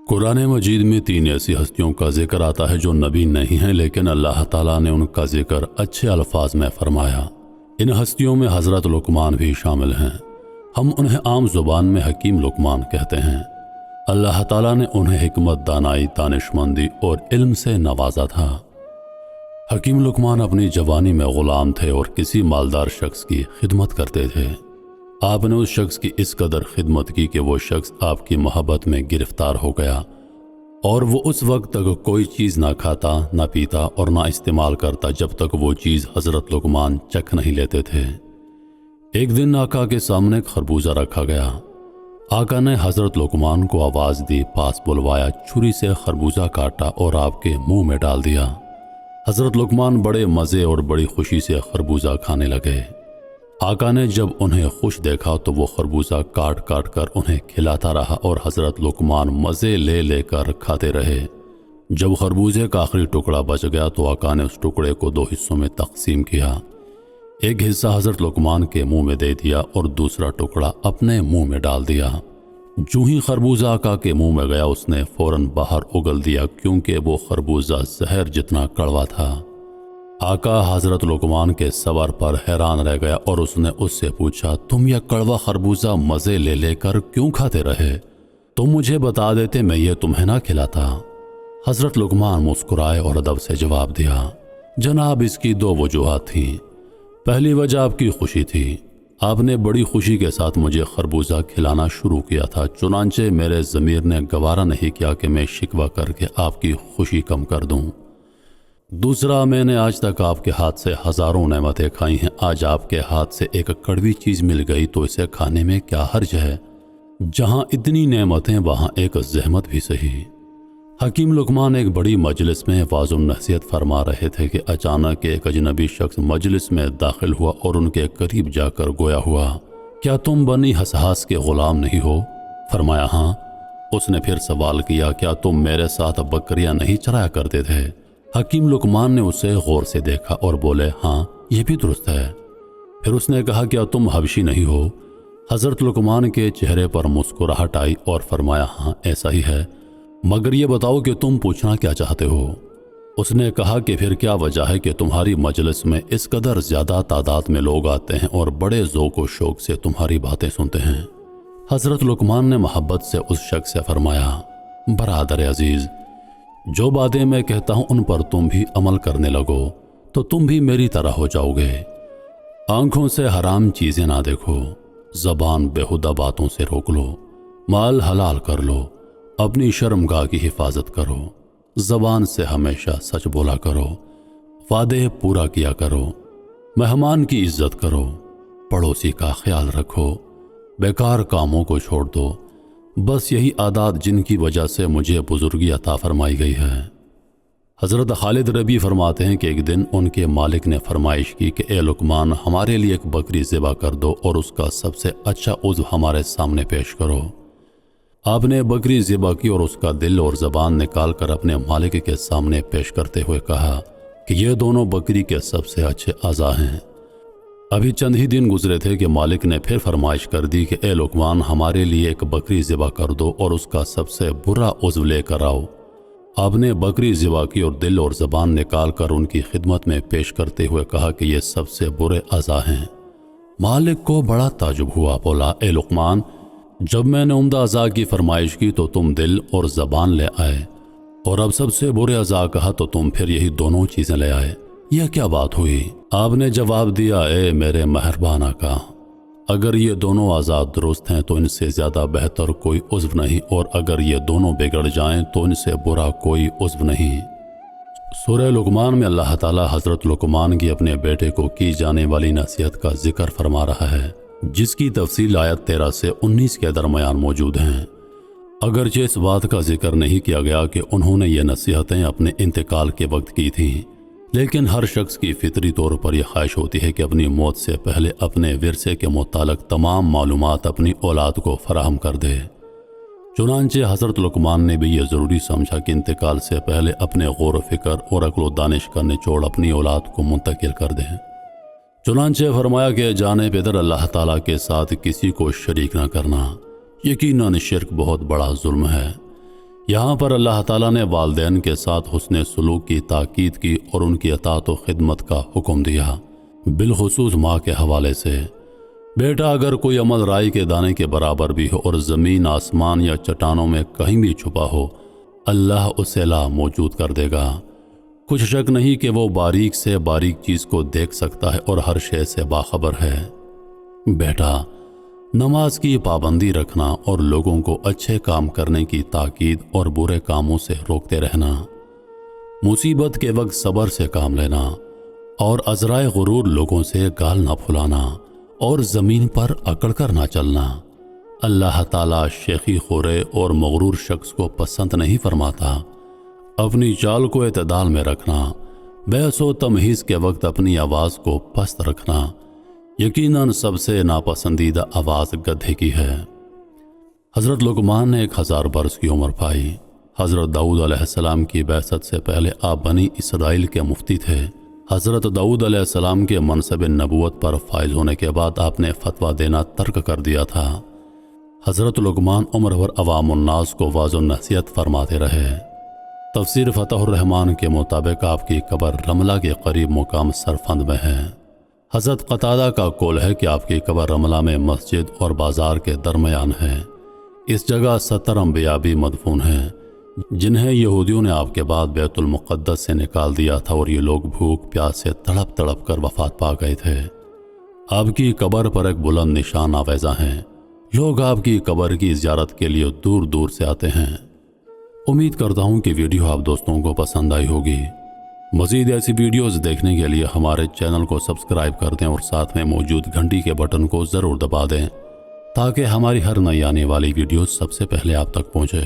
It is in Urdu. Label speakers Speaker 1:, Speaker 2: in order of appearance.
Speaker 1: قرآن مجید میں 3 ایسی ہستیوں کا ذکر آتا ہے جو نبی نہیں ہیں، لیکن اللہ تعالیٰ نے ان کا ذکر اچھے الفاظ میں فرمایا۔ ان ہستیوں میں حضرت لقمان بھی شامل ہیں۔ ہم انہیں عام زبان میں حکیم لقمان کہتے ہیں۔ اللہ تعالیٰ نے انہیں حکمت، دانائی، دانشمندی اور علم سے نوازا تھا۔ حکیم لقمان اپنی جوانی میں غلام تھے اور کسی مالدار شخص کی خدمت کرتے تھے۔ آپ نے اس شخص کی اس قدر خدمت کی کہ وہ شخص آپ کی محبت میں گرفتار ہو گیا اور وہ اس وقت تک کوئی چیز نہ کھاتا، نہ پیتا اور نہ استعمال کرتا جب تک وہ چیز حضرت لقمان چکھ نہیں لیتے تھے۔ ایک دن آقا کے سامنے ایک خربوزہ رکھا گیا۔ آقا نے حضرت لقمان کو آواز دی، پاس بلوایا، چھری سے خربوزہ کاٹا اور آپ کے منہ میں ڈال دیا۔ حضرت لقمان بڑے مزے اور بڑی خوشی سے خربوزہ کھانے لگے۔ آقا نے جب انہیں خوش دیکھا تو وہ خربوزہ کاٹ کاٹ کر انہیں کھلاتا رہا اور حضرت لقمان مزے لے لے کر کھاتے رہے۔ جب خربوزے کا آخری ٹکڑا بچ گیا تو آقا نے اس ٹکڑے کو 2 حصوں میں تقسیم کیا۔ ایک حصہ حضرت لقمان کے منہ میں دے دیا اور دوسرا ٹکڑا اپنے منہ میں ڈال دیا۔ جو ہی خربوزہ آقا کے منہ میں گیا اس نے فوراً باہر اگل دیا، کیونکہ وہ خربوزہ زہر جتنا کڑوا تھا۔ آقا حضرت لقمان کے صبر پر حیران رہ گیا اور اس نے اس سے پوچھا، تم یہ کڑوا خربوزہ مزے لے لے کر کیوں کھاتے رہے؟ تم مجھے بتا دیتے، میں یہ تمہیں نہ کھلاتا۔ حضرت لقمان مسکرائے اور ادب سے جواب دیا، جناب اس کی 2 وجوہات تھیں۔ پہلی وجہ آپ کی خوشی تھی۔ آپ نے بڑی خوشی کے ساتھ مجھے خربوزہ کھلانا شروع کیا تھا، چنانچہ میرے ضمیر نے گوارا نہیں کیا کہ میں شکوہ کر کے آپ کی خوشی کم کر دوں۔ دوسرا، میں نے آج تک آپ کے ہاتھ سے ہزاروں نعمتیں کھائی ہیں، آج آپ کے ہاتھ سے ایک کڑوی چیز مل گئی تو اسے کھانے میں کیا حرج ہے؟ جہاں اتنی نعمتیں وہاں ایک زحمت بھی صحیح۔ حکیم لقمان ایک بڑی مجلس میں واعظ و نصیحت فرما رہے تھے کہ اچانک ایک اجنبی شخص مجلس میں داخل ہوا اور ان کے قریب جا کر گویا ہوا، کیا تم بنی حسحاس کے غلام نہیں ہو؟ فرمایا ہاں۔ اس نے پھر سوال کیا، کیا تم میرے ساتھ بکریاں نہیں چرایا کرتے تھے؟ حکیم لقمان نے اسے غور سے دیکھا اور بولے، ہاں یہ بھی درست ہے۔ پھر اس نے کہا، کیا تم حبشی نہیں ہو؟ حضرت لقمان کے چہرے پر مسکراہٹ آئی اور فرمایا، ہاں ایسا ہی ہے، مگر یہ بتاؤ کہ تم پوچھنا کیا چاہتے ہو؟ اس نے کہا کہ پھر کیا وجہ ہے کہ تمہاری مجلس میں اس قدر زیادہ تعداد میں لوگ آتے ہیں اور بڑے ذوق و شوق سے تمہاری باتیں سنتے ہیں؟ حضرت لقمان نے محبت سے اس شخص سے فرمایا، برادر عزیز، جو باتیں میں کہتا ہوں ان پر تم بھی عمل کرنے لگو تو تم بھی میری طرح ہو جاؤ گے۔ آنکھوں سے حرام چیزیں نہ دیکھو، زبان بیہودہ باتوں سے روک لو، مال حلال کر لو، اپنی شرمگاہ کی حفاظت کرو، زبان سے ہمیشہ سچ بولا کرو، وعدے پورا کیا کرو، مہمان کی عزت کرو، پڑوسی کا خیال رکھو، بیکار کاموں کو چھوڑ دو۔ بس یہی عادات جن کی وجہ سے مجھے بزرگی عطا فرمائی گئی ہے۔ حضرت خالد ربی فرماتے ہیں کہ ایک دن ان کے مالک نے فرمائش کی کہ اے لقمان، ہمارے لیے ایک بکری ذبح کر دو اور اس کا سب سے اچھا عضو ہمارے سامنے پیش کرو۔ آپ نے بکری ذبح کی اور اس کا دل اور زبان نکال کر اپنے مالک کے سامنے پیش کرتے ہوئے کہا کہ یہ دونوں بکری کے سب سے اچھے اعضاء ہیں۔ ابھی چند ہی دن گزرے تھے کہ مالک نے پھر فرمائش کر دی کہ اے لقمان، ہمارے لیے ایک بکری ذبح کر دو اور اس کا سب سے برا عضو لے کر آؤ۔ آپ نے بکری ذبح کی اور دل اور زبان نکال کر ان کی خدمت میں پیش کرتے ہوئے کہا کہ یہ سب سے برے اعضاء ہیں۔ مالک کو بڑا تعجب ہوا، بولا، اے لقمان، جب میں نے عمدہ اعضاء کی فرمائش کی تو تم دل اور زبان لے آئے، اور اب سب سے برے اعضاء کہا تو تم پھر یہی دونوں چیزیں لے آئے، یہ کیا بات ہوئی؟ آپ نے جواب دیا، اے میرے مہربان آقا، اگر یہ دونوں اعضاء درست ہیں تو ان سے زیادہ بہتر کوئی عضو نہیں، اور اگر یہ دونوں بگڑ جائیں تو ان سے برا کوئی عضو نہیں۔ سورہ لقمان میں اللہ تعالی حضرت لقمان کی اپنے بیٹے کو کی جانے والی نصیحت کا ذکر فرما رہا ہے، جس کی تفصیل آیت 13 سے 19 کے درمیان موجود ہیں۔ اگرچہ اس بات کا ذکر نہیں کیا گیا کہ انہوں نے یہ نصیحتیں اپنے انتقال کے وقت کی تھیں، لیکن ہر شخص کی فطری طور پر یہ خواہش ہوتی ہے کہ اپنی موت سے پہلے اپنے ورثے کے متعلق تمام معلومات اپنی اولاد کو فراہم کر دے۔ چنانچہ حضرت لقمان نے بھی یہ ضروری سمجھا کہ انتقال سے پہلے اپنے غور و فکر اور عقل و دانش کا نچوڑ اپنی اولاد کو منتقل کر دیں۔ چنانچہ فرمایا کہ جانے پیدر اللہ تعالیٰ کے ساتھ کسی کو شریک نہ کرنا، یقیناً شرک بہت بڑا ظلم ہے۔ یہاں پر اللہ تعالیٰ نے والدین کے ساتھ حسن سلوک کی تاکید کی اور ان کی اطاعت و خدمت کا حکم دیا، بالخصوص ماں کے حوالے سے۔ بیٹا اگر کوئی عمل رائی کے دانے کے برابر بھی ہو اور زمین آسمان یا چٹانوں میں کہیں بھی چھپا ہو، اللہ اسے لا موجود کر دے گا۔ کچھ شک نہیں کہ وہ باریک سے باریک چیز کو دیکھ سکتا ہے اور ہر شے سے باخبر ہے۔ بیٹا، نماز کی پابندی رکھنا اور لوگوں کو اچھے کام کرنے کی تاکید اور برے کاموں سے روکتے رہنا، مصیبت کے وقت صبر سے کام لینا اور عذرائے غرور لوگوں سے گال نہ پھلانا اور زمین پر اکڑ کر نہ چلنا۔ اللہ تعالیٰ شیخی خورے اور مغرور شخص کو پسند نہیں فرماتا۔ اپنی چال کو اعتدال میں رکھنا، بحث و تمہیز کے وقت اپنی آواز کو پست رکھنا، یقیناً سب سے ناپسندیدہ آواز گدھے کی ہے۔ حضرت لقمان نے 1000 برس کی عمر پائی۔ حضرت داؤد علیہ السلام کی بعثت سے پہلے آپ بنی اسرائیل کے مفتی تھے۔ حضرت داؤد علیہ السلام کے منصب نبوت پر فائز ہونے کے بعد آپ نے فتویٰ دینا ترک کر دیا تھا۔ حضرت لقمان عمر بھر عوام الناس کو واعظ و نصیحت فرماتے رہے۔ تفسیر فتح الرحمان کے مطابق آپ کی قبر رملہ کے قریب مقام سرفند میں ہے۔ حضرت قتادہ کا قول ہے کہ آپ کی قبر رملہ میں مسجد اور بازار کے درمیان ہے۔ اس جگہ 70 انبیاء بھی مدفون ہیں، جنہیں یہودیوں نے آپ کے بعد بیت المقدس سے نکال دیا تھا، اور یہ لوگ بھوک پیاس سے تڑپ تڑپ کر وفات پا گئے تھے۔ آپ کی قبر پر ایک بلند نشان آویزاں ہیں۔ لوگ آپ کی قبر کی زیارت کے لیے دور دور سے آتے ہیں۔ امید کرتا ہوں کہ ویڈیو آپ دوستوں کو پسند آئی ہوگی۔ مزید ایسی ویڈیوز دیکھنے کے لیے ہمارے چینل کو سبسکرائب کر دیں اور ساتھ میں موجود گھنٹی کے بٹن کو ضرور دبا دیں تاکہ ہماری ہر نئی آنے والی ویڈیو سب سے پہلے آپ تک پہنچے۔